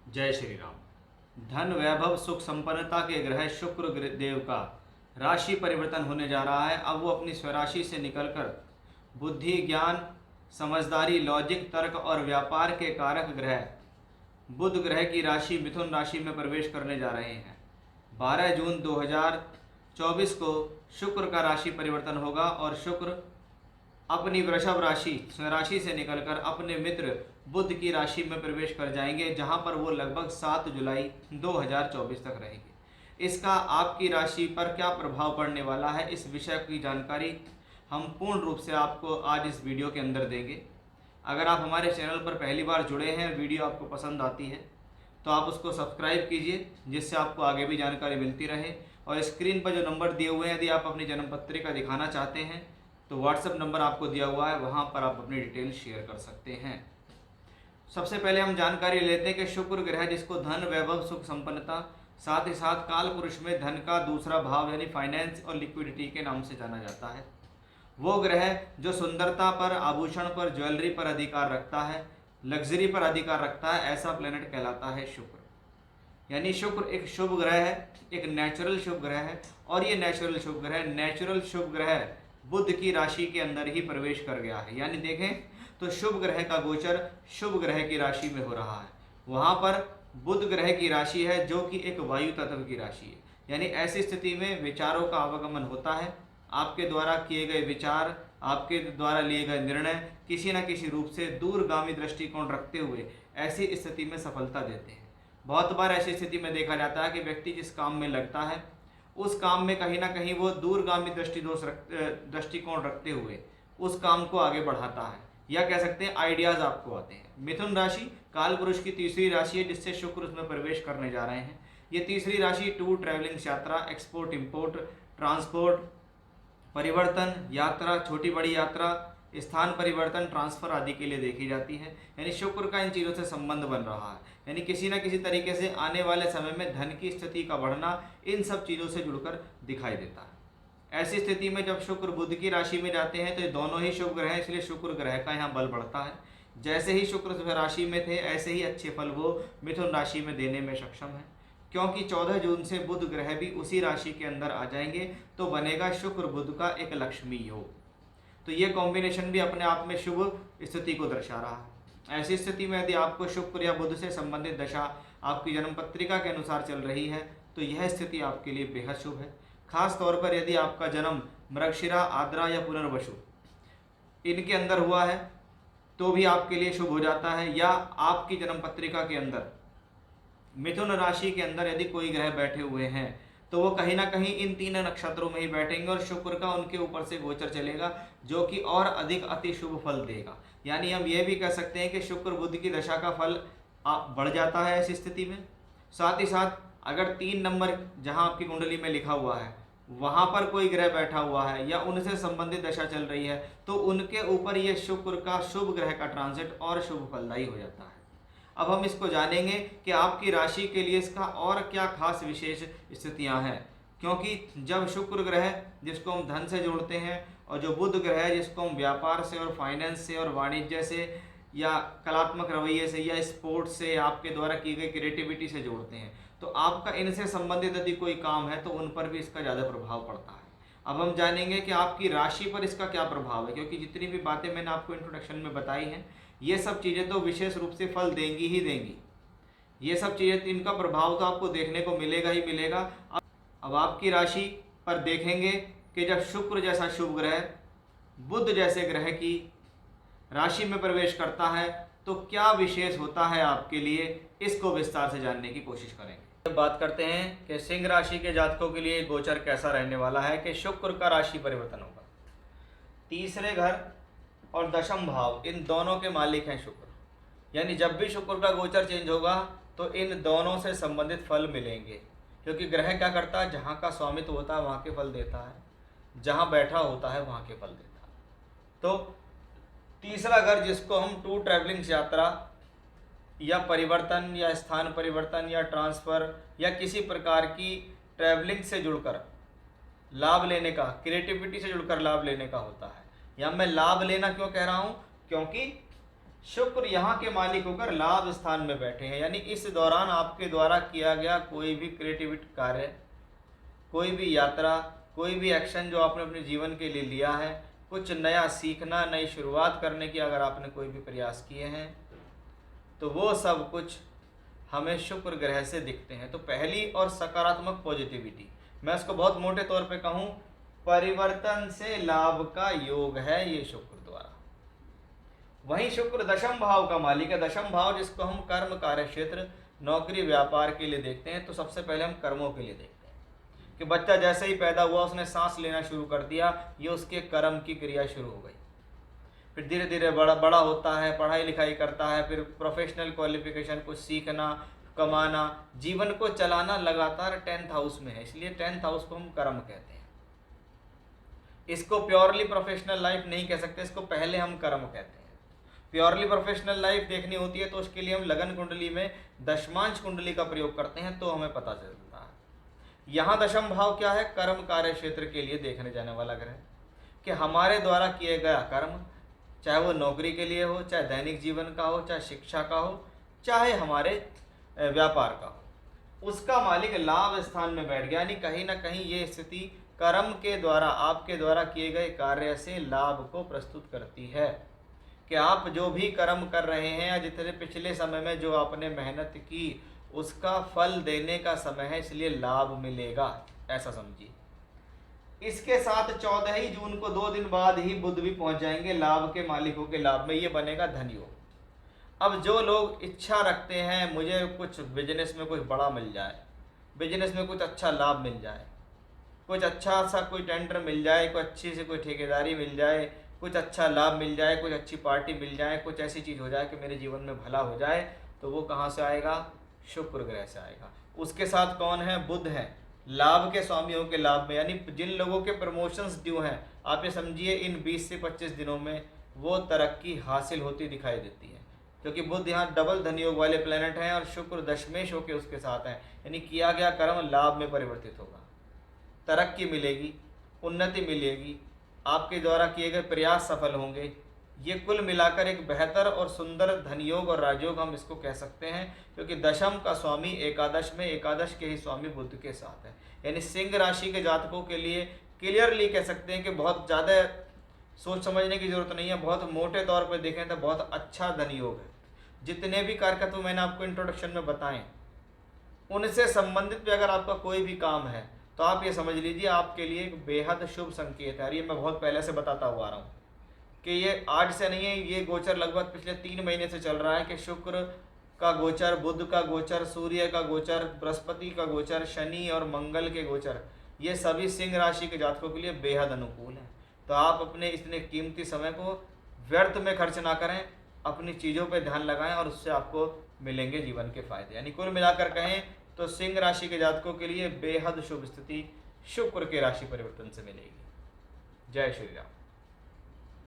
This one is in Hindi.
जय श्री राम। धन वैभव सुख संपन्नता के ग्रह शुक्र देव का राशि परिवर्तन होने जा रहा है। अब वो अपनी स्वराशि से निकलकर बुद्धि, ज्ञान, समझदारी, लॉजिक, तर्क और व्यापार के कारक ग्रह बुध ग्रह की राशि मिथुन राशि में प्रवेश करने जा रहे हैं। 12 जून 2024 को शुक्र का राशि परिवर्तन होगा और शुक्र अपनी वृषभ राशि स्वराशि से निकलकर अपने मित्र बुध की राशि में प्रवेश कर जाएंगे, जहां पर वो लगभग 7 जुलाई 2024 तक रहेंगे। इसका आपकी राशि पर क्या प्रभाव पड़ने वाला है, इस विषय की जानकारी हम पूर्ण रूप से आपको आज इस वीडियो के अंदर देंगे। अगर आप हमारे चैनल पर पहली बार जुड़े हैं, वीडियो आपको पसंद आती है तो आप उसको सब्सक्राइब कीजिए, जिससे आपको आगे भी जानकारी मिलती रहे। और स्क्रीन पर जो नंबर दिए हुए हैं, यदि आप अपनी जन्म पत्रिका दिखाना चाहते हैं तो व्हाट्सएप नंबर आपको दिया हुआ है, वहाँ पर आप अपनी डिटेल शेयर कर सकते हैं। सबसे पहले हम जानकारी लेते हैं कि शुक्र ग्रह, जिसको धन, वैभव, सुख संपन्नता, साथ ही साथ काल पुरुष में धन का दूसरा भाव यानी फाइनेंस और लिक्विडिटी के नाम से जाना जाता है, वो ग्रह जो सुंदरता पर, आभूषण पर, ज्वेलरी पर अधिकार रखता है, लग्जरी पर अधिकार रखता है, ऐसा प्लेनेट कहलाता है शुक्र। यानी शुक्र एक शुभ ग्रह है, एक नेचुरल शुभ ग्रह है। और ये नेचुरल शुभ ग्रह बुध की राशि के अंदर ही प्रवेश कर गया है। यानी देखें तो शुभ ग्रह का गोचर शुभ ग्रह की राशि में हो रहा है। वहाँ पर बुध ग्रह की राशि है जो कि एक वायु तत्व की राशि है। यानी ऐसी स्थिति में विचारों का आवागमन होता है। आपके द्वारा किए गए विचार, आपके द्वारा लिए गए निर्णय किसी न किसी रूप से दूरगामी दृष्टिकोण रखते हुए ऐसी स्थिति में सफलता देते हैं। बहुत बार ऐसी स्थिति में देखा जाता है कि व्यक्ति जिस काम में लगता है उस काम में कहीं ना कहीं वो दूरगामी दृष्टिकोण रखते हुए उस काम को आगे बढ़ाता है, या कह सकते हैं आइडियाज आपको आते हैं। मिथुन राशि काल पुरुष की तीसरी राशि है, जिससे शुक्र उसमें प्रवेश करने जा रहे हैं। ये तीसरी राशि टूर, ट्रैवलिंग, यात्रा, एक्सपोर्ट, इंपोर्ट, ट्रांसपोर्ट, परिवर्तन, यात्रा, छोटी बड़ी यात्रा, स्थान परिवर्तन, ट्रांसफर आदि के लिए देखी जाती है। यानी शुक्र का इन चीज़ों से संबंध बन रहा है। यानी किसी न किसी तरीके से आने वाले समय में धन की स्थिति का बढ़ना इन सब चीज़ों से जुड़कर दिखाई देता है। ऐसी स्थिति में जब शुक्र बुध की राशि में जाते हैं तो ये दोनों ही शुभ ग्रह हैं, इसलिए शुक्र ग्रह का यहाँ बल बढ़ता है। जैसे ही शुक्र राशि में थे ऐसे ही अच्छे फल वो मिथुन राशि में देने में सक्षम है, क्योंकि 14 जून से बुध ग्रह भी उसी राशि के अंदर आ जाएंगे, तो बनेगा शुक्र बुध का एक लक्ष्मी योग। तो ये कॉम्बिनेशन भी अपने आप में शुभ स्थिति को दर्शा रहा है। ऐसी स्थिति में यदि आपको शुक्र या बुध से संबंधित दशा आपकी जन्म पत्रिका के अनुसार चल रही है तो यह स्थिति आपके लिए बेहद शुभ है। खास तौर पर यदि आपका जन्म मृगशिरा, आद्रा या पुनर्वसु इनके अंदर हुआ है तो भी आपके लिए शुभ हो जाता है। या आपकी जन्म पत्रिका के अंदर मिथुन राशि के अंदर यदि कोई ग्रह बैठे हुए हैं तो वो कहीं ना कहीं इन 3 नक्षत्रों में ही बैठेंगे और शुक्र का उनके ऊपर से गोचर चलेगा, जो कि और अधिक अति शुभ फल देगा। यानी हम ये भी कह सकते हैं कि शुक्र बुध की दशा का फल बढ़ जाता है ऐसी स्थिति में। साथ ही साथ अगर 3 नंबर जहां आपकी कुंडली में लिखा हुआ है वहां पर कोई ग्रह बैठा हुआ है या उनसे संबंधित दशा चल रही है तो उनके ऊपर ये शुक्र का शुभ ग्रह का ट्रांजिट और शुभ फलदायी हो जाता है। अब हम इसको जानेंगे कि आपकी राशि के लिए इसका और क्या खास विशेष स्थितियां हैं, क्योंकि जब शुक्र ग्रह जिसको हम धन से जोड़ते हैं और जो बुध ग्रह जिसको हम व्यापार से और फाइनेंस से और वाणिज्य से या कलात्मक रवैये से या स्पोर्ट्स से आपके द्वारा की गई क्रिएटिविटी से जोड़ते हैं, तो आपका इनसे संबंधित यदि कोई काम है तो उन पर भी इसका ज़्यादा प्रभाव पड़ता है। अब हम जानेंगे कि आपकी राशि पर इसका क्या प्रभाव है, क्योंकि जितनी भी बातें मैंने आपको इंट्रोडक्शन में बताई हैं ये सब चीज़ें तो विशेष रूप से फल देंगी ही देंगी। ये सब चीज़ें, इनका प्रभाव तो आपको देखने को मिलेगा ही मिलेगा। अब आपकी राशि पर देखेंगे कि जब शुक्र जैसा शुभ ग्रह बुध जैसे ग्रह की राशि में प्रवेश करता है तो क्या विशेष होता है आपके लिए, इसको विस्तार से जानने की कोशिश करेंगे। बात करते हैं कि सिंह राशि के जातकों के लिए गोचर कैसा रहने वाला है कि शुक्र का राशि परिवर्तन होगा। तीसरे घर और दशम भाव इन दोनों के मालिक हैं शुक्र। यानी जब भी शुक्र का गोचर चेंज होगा तो इन दोनों से संबंधित फल मिलेंगे, क्योंकि ग्रह क्या करता है, जहाँ का स्वामित्व होता है वहाँ के फल देता है, जहाँ बैठा होता है वहाँ के फल देता है। तो तीसरा घर जिसको हम टूर, ट्रैवलिंग, यात्रा या परिवर्तन या स्थान परिवर्तन या ट्रांसफ़र या किसी प्रकार की ट्रैवलिंग से जुड़कर लाभ लेने का, क्रिएटिविटी से जुड़कर लाभ लेने का होता है। या मैं लाभ लेना क्यों कह रहा हूँ, क्योंकि शुक्र यहाँ के मालिक होकर लाभ स्थान में बैठे हैं, यानी इस दौरान आपके द्वारा किया गया कोई भी क्रिएटिविटी कार्य, कोई भी यात्रा, कोई भी एक्शन जो आपने अपने जीवन के लिए लिया है, कुछ नया सीखना, नई शुरुआत करने की अगर आपने कोई भी प्रयास किए हैं, तो वो सब कुछ हमें शुक्र ग्रह से दिखते हैं। तो पहली और सकारात्मक पॉजिटिविटी, मैं इसको बहुत मोटे तौर पे कहूँ, परिवर्तन से लाभ का योग है ये शुक्र द्वारा। वहीं शुक्र दशम भाव का मालिक है। दशम भाव जिसको हम कर्म, कार्य क्षेत्र, नौकरी, व्यापार के लिए देखते हैं। तो सबसे पहले हम कर्मों के लिए देखते हैं कि बच्चा जैसे ही पैदा हुआ उसने सांस लेना शुरू कर दिया, ये उसके कर्म की क्रिया शुरू हो गई। फिर धीरे धीरे बड़ा होता है, पढ़ाई लिखाई करता है, फिर प्रोफेशनल क्वालिफिकेशन, कुछ सीखना, कमाना, जीवन को चलाना लगातार 10th हाउस में है, इसलिए 10th हाउस को हम कर्म कहते हैं। इसको प्योरली प्रोफेशनल लाइफ नहीं कह सकते, इसको पहले हम कर्म कहते हैं। प्योरली प्रोफेशनल लाइफ देखनी होती है तो उसके लिए हम लगन कुंडली में दशमांश कुंडली का प्रयोग करते हैं, तो हमें पता चलता है। यहाँ दशम भाव क्या है? कर्म कार्य क्षेत्र के लिए देखने जाने वाला ग्रह, कि हमारे द्वारा किए गया कर्म, चाहे वो नौकरी के लिए हो, चाहे दैनिक जीवन का हो, चाहे शिक्षा का हो, चाहे हमारे व्यापार का हो, उसका मालिक लाभ स्थान में बैठ गया। यानी कहीं ना कहीं ये स्थिति कर्म के द्वारा, आपके द्वारा किए गए कार्य से लाभ को प्रस्तुत करती है, कि आप जो भी कर्म कर रहे हैं या जितने पिछले समय में जो आपने मेहनत की उसका फल देने का समय है, इसलिए लाभ मिलेगा, ऐसा समझिए। इसके साथ 14 ही जून को 2 दिन बाद ही बुध भी पहुंच जाएंगे लाभ के मालिकों के लाभ में, ये बनेगा धन योग। अब जो लोग इच्छा रखते हैं मुझे कुछ बिजनेस में कुछ बड़ा मिल जाए, बिजनेस में कुछ अच्छा लाभ मिल जाए, कुछ अच्छा सा कोई टेंडर मिल जाए, कोई अच्छी से कोई ठेकेदारी मिल जाए, कुछ अच्छा लाभ मिल जाए, कुछ अच्छी पार्टी मिल जाए, कुछ ऐसी चीज़ हो जाए कि मेरे जीवन में भला हो जाए, तो वो कहाँ से आएगा? शुक्र ग्रह से आएगा। उसके साथ कौन है? बुध है, लाभ के स्वामियों के लाभ में। यानी जिन लोगों के प्रमोशंस ड्यू हैं, आप ये समझिए इन 20 से 25 दिनों में वो तरक्की हासिल होती दिखाई देती है, क्योंकि बुध यहाँ डबल धन योग वाले प्लेनेट हैं और शुक्र दशमेश होकर उसके साथ हैं। यानी किया गया कर्म लाभ में परिवर्तित होगा, तरक्की मिलेगी, उन्नति मिलेगी, आपके द्वारा किए गए प्रयास सफल होंगे। ये कुल मिलाकर एक बेहतर और सुंदर धनयोग और राजयोग हम इसको कह सकते हैं, क्योंकि दशम का स्वामी एकादश में, एकादश के ही स्वामी बुध के साथ है। यानी सिंह राशि के जातकों के लिए क्लियरली कह सकते हैं कि बहुत ज़्यादा सोच समझने की जरूरत नहीं है, बहुत मोटे तौर पर देखें तो बहुत अच्छा धनयोग है। जितने भी कारकत्व मैंने आपको इंट्रोडक्शन में बताएं, उनसे संबंधित भी अगर आपका कोई भी काम है तो आप ये समझ लीजिए आपके लिए एक बेहद शुभ संकेत है। ये मैं बहुत पहले से बताता हुआ आ रहा हूँ कि ये आज से नहीं है, ये गोचर लगभग पिछले 3 महीने से चल रहा है कि शुक्र का गोचर, बुध का गोचर, सूर्य का गोचर, बृहस्पति का गोचर, शनि और मंगल के गोचर, ये सभी सिंह राशि के जातकों के लिए बेहद अनुकूल हैं। तो आप अपने इतने कीमती समय को व्यर्थ में खर्च ना करें, अपनी चीज़ों पर ध्यान लगाएं और उससे आपको मिलेंगे जीवन के फायदे। यानी कुल मिलाकर कहें तो सिंह राशि के जातकों के लिए बेहद शुभ स्थिति शुक्र के राशि परिवर्तन से मिलेगी। जय श्री राम।